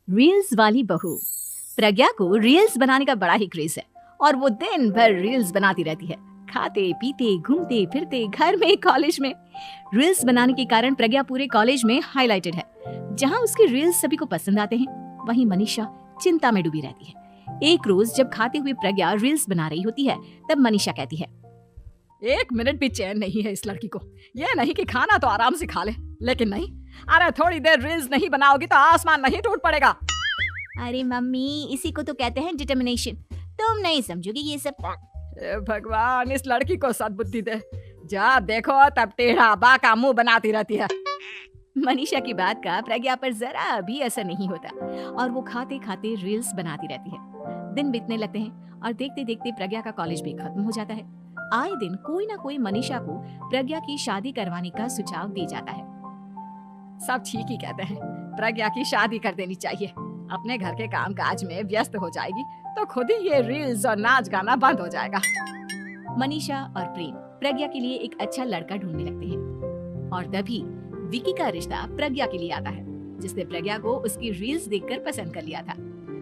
Reels वाली बहू। प्रज्ञा को रील्स बनाने का बड़ा ही क्रेज है और वो दिन भर रील्स बनाती रहती है, खाते पीते घूमते फिरते घर में कॉलेज में। रील्स बनाने के कारण प्रज्ञा पूरे कॉलेज में हाईलाइटेड है। जहाँ उसके रील्स सभी को पसंद आते हैं, वहीं मनीषा चिंता में डूबी रहती है। एक रोज जब खाते हुए प्रज्ञा रील्स बना रही होती है, तब मनीषा कहती है, 1 मिनट भी चैन नहीं है इस लड़की को। ये नहीं कि खाना तो आराम से खा ले, लेकिन नहीं, अरे थोड़ी देर रील्स नहीं बनाओगी तो आसमान नहीं टूट पड़ेगा। अरे मम्मी, इसी को तो कहते हैं डिटर्मिनेशन। तुम नहीं समझोगी ये सब। भगवान, इस लड़की को सद्बुद्धि दे। जब देखो तब टेढ़ा बाका मुंह बनाती रहती है। मनीषा की बात का प्रज्ञा पर जरा भी असर नहीं होता और वो खाते खाते रील्स बनाती रहती है। दिन बीतने लगते हैं और देखते देखते प्रज्ञा का कॉलेज भी खत्म हो जाता है। आए दिन कोई ना कोई मनीषा को प्रज्ञा की शादी करवाने का सुझाव दे जाता है। सब ठीक ही कहते हैं, प्रज्ञा की शादी कर देनी चाहिए। अपने घर के काम काज में व्यस्त हो जाएगी तो खुद ही ये रील्स और नाच गाना बंद हो जाएगा। मनीषा और प्रेम प्रज्ञा के लिए एक अच्छा लड़का ढूंढने लगते हैं और तभी विकी का रिश्ता प्रज्ञा के लिए आता है, जिसने प्रज्ञा को उसकी रील्स देखकर पसंद कर लिया था।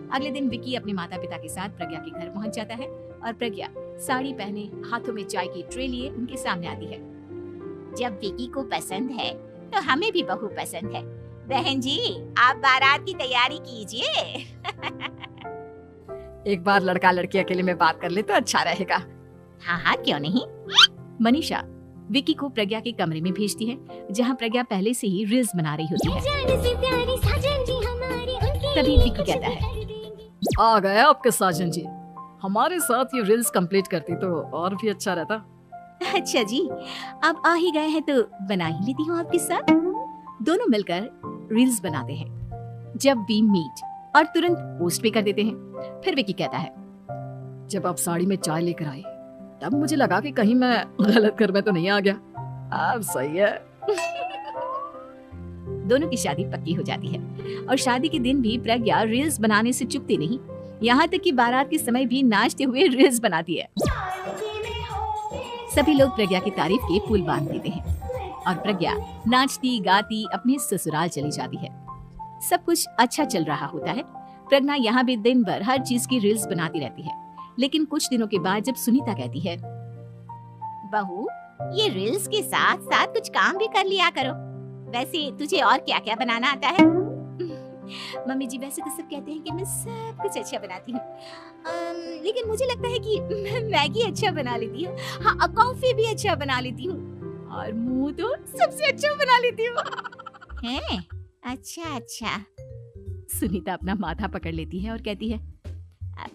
अगले दिन विकी अपने माता पिता के साथ प्रज्ञा के घर पहुंच जाता है और प्रज्ञा साड़ी पहने हाथों में चाय की ट्रे लिए उनके सामने आती है। जब विकी को पसंद है तो हमें भी बहू पसंद है। बहन जी, आप बारात की तैयारी कीजिए। एक बार लड़का लड़की अकेले में बात कर ले तो अच्छा रहेगा। हाँ हाँ, क्यों नहीं। मनीषा विकी को प्रज्ञा के कमरे में भेजती है, जहाँ प्रज्ञा पहले से ही रील्स बना रही होती है। तभी विकी कहता है, आ गए आपके साजन जी। हमारे साथ ये रील्स कंप्लीट करती तो और भी अच्छा रहता। अच्छा जी, अब आ ही गए हैं तो बना ही लेती हूँ आपके साथ। दोनों मिलकर रील्स बनाते हैं। जब वी मीट और तुरंत पोस्ट भी कर देते हैं। फिर विकी कहता है, जब आप साड़ी में चाय लेकर आई तब मुझे लगा कि कहीं मैं गलत घर में तो नहीं आ गया। अब सही है। दोनों की शादी पक्की हो जाती है और शादी के दिन भी प्रज्ञा रील्स बनाने से चुकती नहीं। यहाँ तक कि बारात के समय भी नाचते हुए रील्स बनाती है। सभी लोग प्रज्ञा की तारीफ के पुल बांध देते हैं और प्रज्ञा नाचती गाती अपने ससुराल चली जाती है। सब कुछ अच्छा चल रहा होता है। प्रज्ञा यहाँ भी दिन भर हर चीज की रील्स बनाती रहती है। लेकिन कुछ दिनों के बाद जब सुनीता कहती है, बहू, ये रील्स के साथ साथ कुछ काम भी कर लिया करो। वैसे तुझे और क्या क्या बनाना आता है? मम्मी जी, वैसे तो सब कहते हैं कि मैं सब कुछ अच्छा बनाती हूँ, लेकिन मुझे लगता है कि मैं मैगी अच्छा बना लेती हूँ। हाँ, कॉफी भी अच्छा बना लेती हूँ और मुंह तो सबसे अच्छा बना लेती हूँ। हैं? अच्छा अच्छा। सुनीता अपना माथा पकड़ लेती है और कहती है,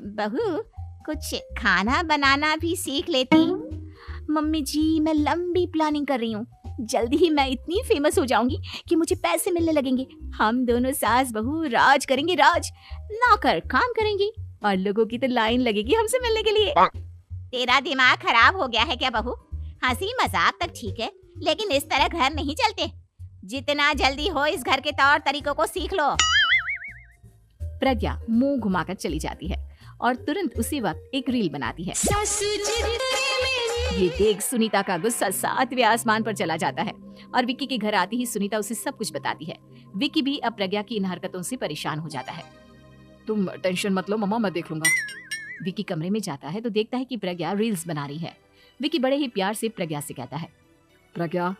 बहू, कुछ खाना बनाना भी सीख लेती। मम्मी जी, मैं लंबी प्लानिंग कर रही हूँ। जल्दी ही मैं इतनी फेमस हो जाऊंगी कि मुझे पैसे मिलने लगेंगे। हम दोनों सास बहू राज करेंगे, राज। नौकर काम करेंगे और लोगों की तो लाइन लगेगी हमसे मिलने के लिए। तेरा दिमाग खराब हो गया है क्या बहू? हंसी मजाक तक ठीक है, लेकिन इस तरह घर नहीं चलते। जितना जल्दी हो इस घर के तौर तरीकों को सीख लो। प्रज्ञा मुंह घुमाकर चली जाती है और तुरंत उसी वक्त एक रील बनाती है। ये देख सुनीता का गुस्सा 7वें आसमान पर चला जाता है और विक्की के घर आती ही सुनीता उसे सब कुछ बताती है। विक्की भी अब प्रज्ञा की इन हरकतों से परेशान हो जाता है। तुम टेंशन मत लो मम्मा, मैं देख लूंगा। विक्की कमरे में जाता है तो देखता है कि प्रज्ञा रील्स बना रही है। विक्की बड़े ही प्यार से प्रज्ञा से कहता है, प्रज्ञा,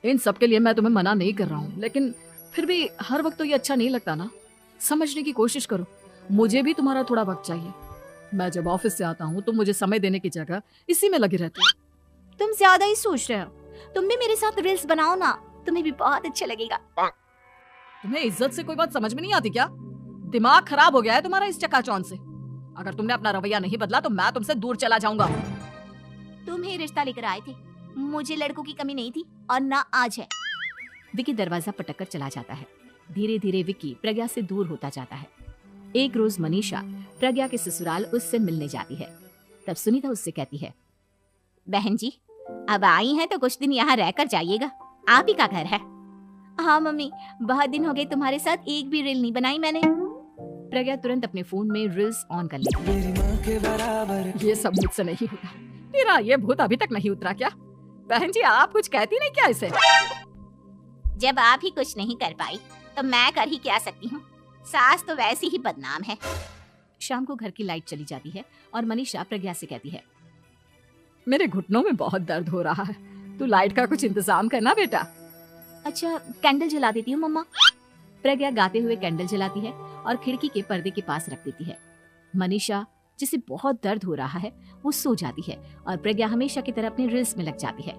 इन सब के लिए मैं तुम्हें मना नहीं कर रहा हूँ, लेकिन फिर भी हर वक्त तो ये अच्छा नहीं लगता ना। समझने की कोशिश करो, मुझे भी तुम्हारा थोड़ा वक्त चाहिए। मैं जब ऑफिस से आता हूँ तो मुझे समय देने की जगह इसी में लगी रहती है। तुम ज्यादा ही सोच रहे हो। तुम भी मेरे साथ रील्स बनाओ ना, तुम्हें भी बहुत अच्छा लगेगा। तुम्हें इज्जत से कोई बात समझ में नहीं आती क्या? दिमाग खराब हो गया है तुम्हारा इस चकाचौंध से। अगर तुमने अपना रवैया नहीं बदला तो मैं तुमसे दूर चला जाऊंगा। तुम ही रिश्ता लेकर आए थे, मुझे लड़कों की कमी नहीं थी और ना आज है। विक्की दरवाजा पटक कर चला जाता है। धीरे धीरे विक्की प्रज्ञा से दूर होता जाता है। एक रोज मनीषा प्रज्ञा के ससुराल उससे मिलने जाती है। तब सुनीता उससे कहती है, बहन जी, अब आई हैं तो कुछ दिन यहाँ रहकर जाइएगा। आप ही का घर है। हाँ मम्मी, बहुत दिन हो गए तुम्हारे साथ एक भी रील नहीं बनाई मैंने। प्रज्ञा तुरंत अपने फोन में रील्स ऑन कर लेती है। ये सब मुझसे नहीं होगा। तेरा ये भूत अभी तक नहीं उतरा क्या? बहन जी, आप कुछ कहती नहीं क्या इसे? जब आप ही कुछ नहीं कर पाई तो मैं कर ही क्या सकती हूँ। सास तो वैसी ही बदनाम है। शाम को घर की लाइट चली जाती है और मनीषा प्रज्ञा से कहती है, मेरे घुटनों में बहुत दर्द हो रहा है, तू लाइट का कुछ इंतजाम करना बेटा। अच्छा कैंडल जला देती हूँ मम्मा। प्रज्ञा गाते हुए कैंडल जलाती है और खिड़की के पर्दे के पास रख देती है। मनीषा जिसे बहुत दर्द हो रहा है वो सो जाती है और प्रज्ञा हमेशा की तरह अपने रील्स में लग जाती है।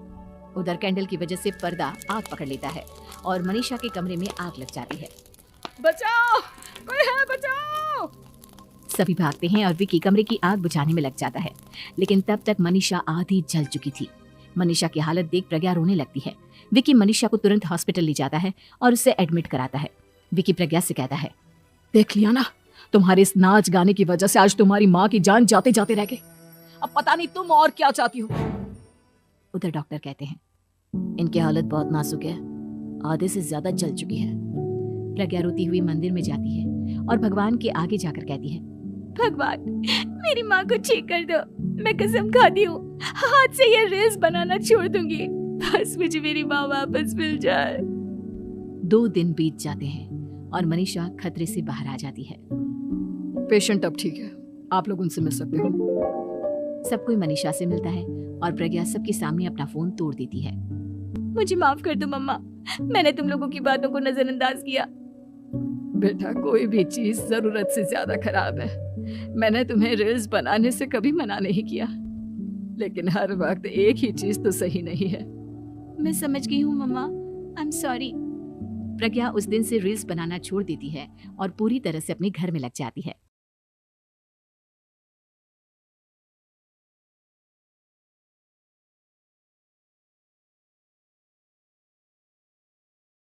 उधर कैंडल की वजह से पर्दा आग पकड़ लेता है और मनीषा के कमरे में आग लग जाती है। बचाओ, कोई है, बचाओ। सभी भागते हैं और विकी कमरे की आग बुझाने में लग जाता है, लेकिन तब तक मनीषा आधी जल चुकी थी। मनीषा की हालत देख प्रज्ञा रोने लगती है। विकी मनीषा को तुरंत हॉस्पिटल ले जाता है और उसे एडमिट कराता है। विकी प्रज्ञा से कहता है, देख लिया ना, तुम्हारे इस नाच गाने की वजह से आज तुम्हारी माँ की जान जाते जाते रह गई। अब पता नहीं तुम और क्या चाहती हो। उधर डॉक्टर कहते हैं, इनकी हालत बहुत नाजुक है, आधे से ज्यादा जल चुकी है। प्रज्ञा रोती हुई मंदिर में जाती है और भगवान के आगे जाकर कहती है, भगवान मेरी माँ को ठीक कर दो, मैं कसम खाती हूँ हाथ से ये रील्स बनाना छोड़ दूंगी, बस मुझे मेरी माँ वापस मिल जाए। 2 दिन बीत जाते हैं और मनीषा खतरे से बाहर आ जाती है। पेशेंट अब ठीक है, आप लोग उनसे मिल सकते हो। सब कोई मनीषा से मिलता है और प्रज्ञा सबके सामने अपना फोन तोड़ देती है। मुझे माफ कर दो मम्मा, मैंने तुम लोगों की बातों को नजरअंदाज किया। बेटा कोई भी चीज जरूरत से ज्यादा खराब है। मैंने तुम्हें रील्स बनाने से कभी मना नहीं किया, लेकिन हर वक्त एक ही चीज तो सही नहीं है। मैं समझ गई हूँ मम्मा, आई एम सॉरी। प्रज्ञा उस दिन से रील्स बनाना छोड़ देती है और पूरी तरह से अपने घर में लग जाती है।